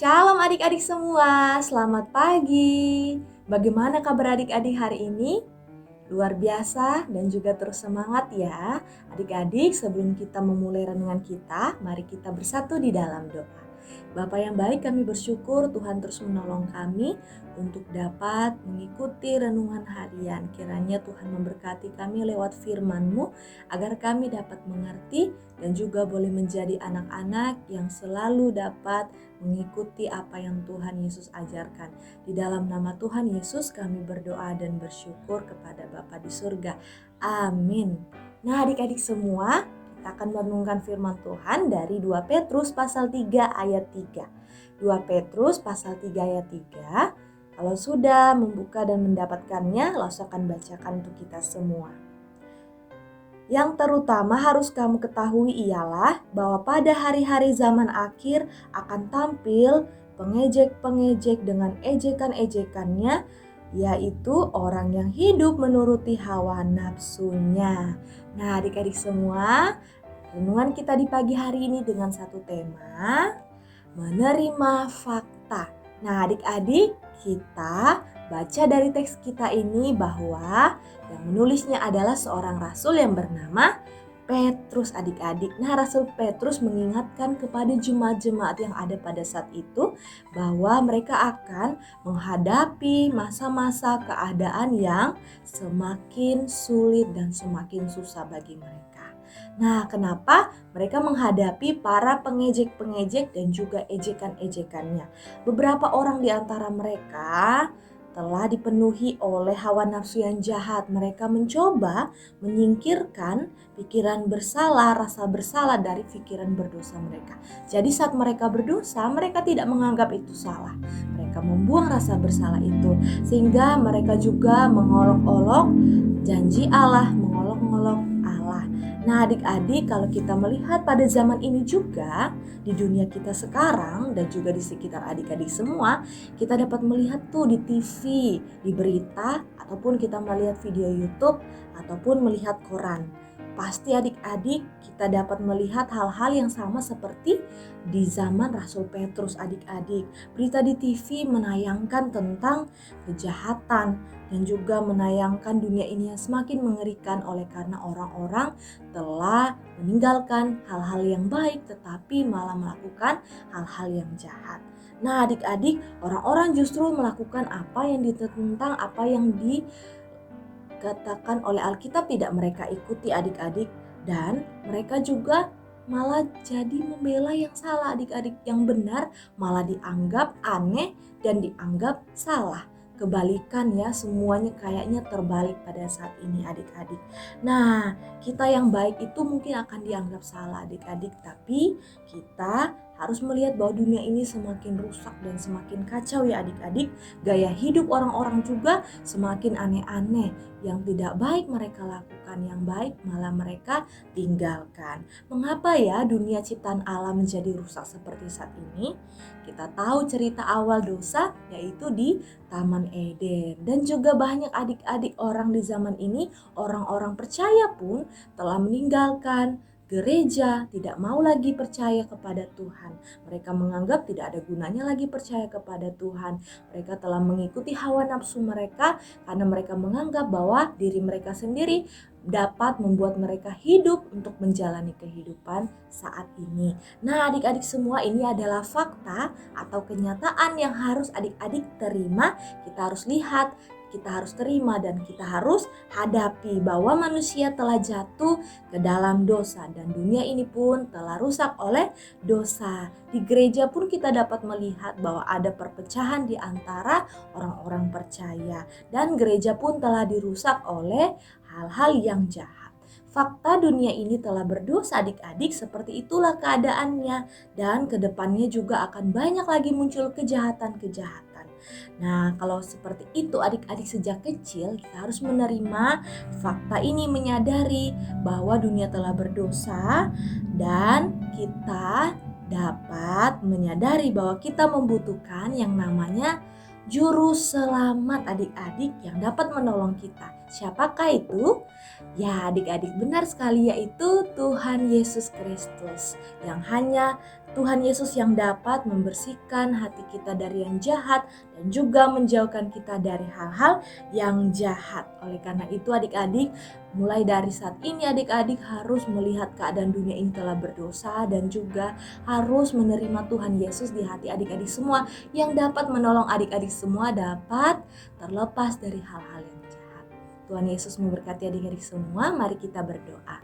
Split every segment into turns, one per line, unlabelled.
Shalom adik-adik semua, selamat pagi. Bagaimana kabar adik-adik hari ini? Luar biasa dan juga terus semangat ya. Adik-adik, sebelum kita memulai renungan kita, mari kita bersatu di dalam doa. Bapa yang baik, kami bersyukur Tuhan terus menolong kami untuk dapat mengikuti renungan harian. Kiranya Tuhan memberkati kami lewat firman-Mu agar kami dapat mengerti dan juga boleh menjadi anak-anak yang selalu dapat mengikuti apa yang Tuhan Yesus ajarkan. Di dalam nama Tuhan Yesus kami berdoa dan bersyukur kepada Bapa di surga. Amin. Nah adik-adik semua, kita akan merenungkan firman Tuhan dari 2 Petrus pasal 3 ayat 3. 2 Petrus pasal 3 ayat 3. Kalau sudah membuka dan mendapatkannya, langsung akan bacakan untuk kita semua. Yang terutama harus kamu ketahui ialah bahwa pada hari-hari zaman akhir akan tampil pengejek-pengejek dengan ejekan-ejekannya, yaitu orang yang hidup menuruti hawa nafsunya. Nah adik-adik semua, renungan kita di pagi hari ini dengan satu tema, menerima fakta. Nah adik-adik, kita baca dari teks kita ini bahwa yang menulisnya adalah seorang rasul yang bernama Petrus adik-adik. Nah Rasul Petrus mengingatkan kepada jemaat-jemaat yang ada pada saat itu bahwa mereka akan menghadapi masa-masa keadaan yang semakin sulit dan semakin susah bagi mereka. Nah kenapa mereka menghadapi para pengejek-pengejek dan juga ejekan-ejekannya? Beberapa orang di antara mereka telah dipenuhi oleh hawa nafsu yang jahat. Mereka mencoba menyingkirkan pikiran bersalah, rasa bersalah dari pikiran berdosa mereka. Jadi saat mereka berdosa, mereka tidak menganggap itu salah. Mereka membuang rasa bersalah itu, sehingga mereka juga mengolok-olok janji Allah, mengolok-olok Allah. Nah adik-adik, kalau kita melihat pada zaman ini juga, di dunia kita sekarang dan juga di sekitar adik-adik semua, kita dapat melihat tuh di TV, di berita, ataupun kita melihat video YouTube, ataupun melihat koran. Pasti adik-adik kita dapat melihat hal-hal yang sama seperti di zaman Rasul Petrus adik-adik. Berita di TV menayangkan tentang kejahatan dan juga menayangkan dunia ini yang semakin mengerikan oleh karena orang-orang telah meninggalkan hal-hal yang baik tetapi malah melakukan hal-hal yang jahat. Nah adik-adik, orang-orang justru melakukan apa yang ditentang, apa yang dikatakan oleh Alkitab tidak mereka ikuti adik-adik, dan mereka juga malah jadi membela yang salah adik-adik, yang benar malah dianggap aneh dan dianggap salah. Kebalikan ya, semuanya kayaknya terbalik pada saat ini adik-adik. Nah kita yang baik itu mungkin akan dianggap salah adik-adik, tapi kita harus melihat bahwa dunia ini semakin rusak dan semakin kacau ya adik-adik. Gaya hidup orang-orang juga semakin aneh-aneh. Yang tidak baik mereka lakukan, yang baik malah mereka tinggalkan. Mengapa ya dunia ciptaan Allah menjadi rusak seperti saat ini? Kita tahu cerita awal dosa yaitu di Taman Eden. Dan juga banyak adik-adik orang di zaman ini, orang-orang percaya pun telah meninggalkan gereja, tidak mau lagi percaya kepada Tuhan. Mereka menganggap tidak ada gunanya lagi percaya kepada Tuhan. Mereka telah mengikuti hawa nafsu mereka karena mereka menganggap bahwa diri mereka sendiri dapat membuat mereka hidup untuk menjalani kehidupan saat ini. Nah adik-adik semua, ini adalah fakta atau kenyataan yang harus adik-adik terima. Kita harus lihat, kita harus terima, dan kita harus hadapi bahwa manusia telah jatuh ke dalam dosa dan dunia ini pun telah rusak oleh dosa. Di gereja pun kita dapat melihat bahwa ada perpecahan di antara orang-orang percaya dan gereja pun telah dirusak oleh hal-hal yang jahat. Fakta dunia ini telah berdosa adik-adik, seperti itulah keadaannya, dan kedepannya juga akan banyak lagi muncul kejahatan-kejahatan. Nah kalau seperti itu adik-adik, sejak kecil kita harus menerima fakta ini, menyadari bahwa dunia telah berdosa dan kita dapat menyadari bahwa kita membutuhkan yang namanya juru selamat adik-adik yang dapat menolong kita. Siapakah itu? Ya adik-adik, benar sekali, yaitu Tuhan Yesus Kristus yang hanya Tuhan Yesus yang dapat membersihkan hati kita dari yang jahat dan juga menjauhkan kita dari hal-hal yang jahat. Oleh karena itu adik-adik, mulai dari saat ini adik-adik harus melihat keadaan dunia ini telah berdosa dan juga harus menerima Tuhan Yesus di hati adik-adik semua yang dapat menolong adik-adik semua dapat terlepas dari hal-hal yang jahat. Tuhan Yesus memberkati adik-adik semua. Mari kita berdoa.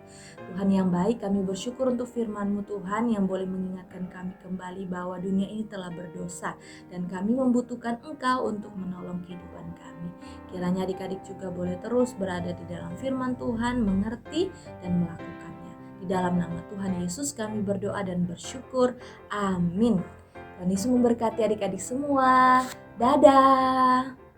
Tuhan yang baik, kami bersyukur untuk firman-Mu Tuhan yang boleh mengingatkan kami kembali bahwa dunia ini telah berdosa dan kami membutuhkan Engkau untuk menolong kehidupan kami. Kiranya adik-adik juga boleh terus berada di dalam firman Tuhan, mengerti dan melakukannya. Di dalam nama Tuhan Yesus kami berdoa dan bersyukur. Amin. Tuhan Yesus memberkati adik-adik semua. Dadah.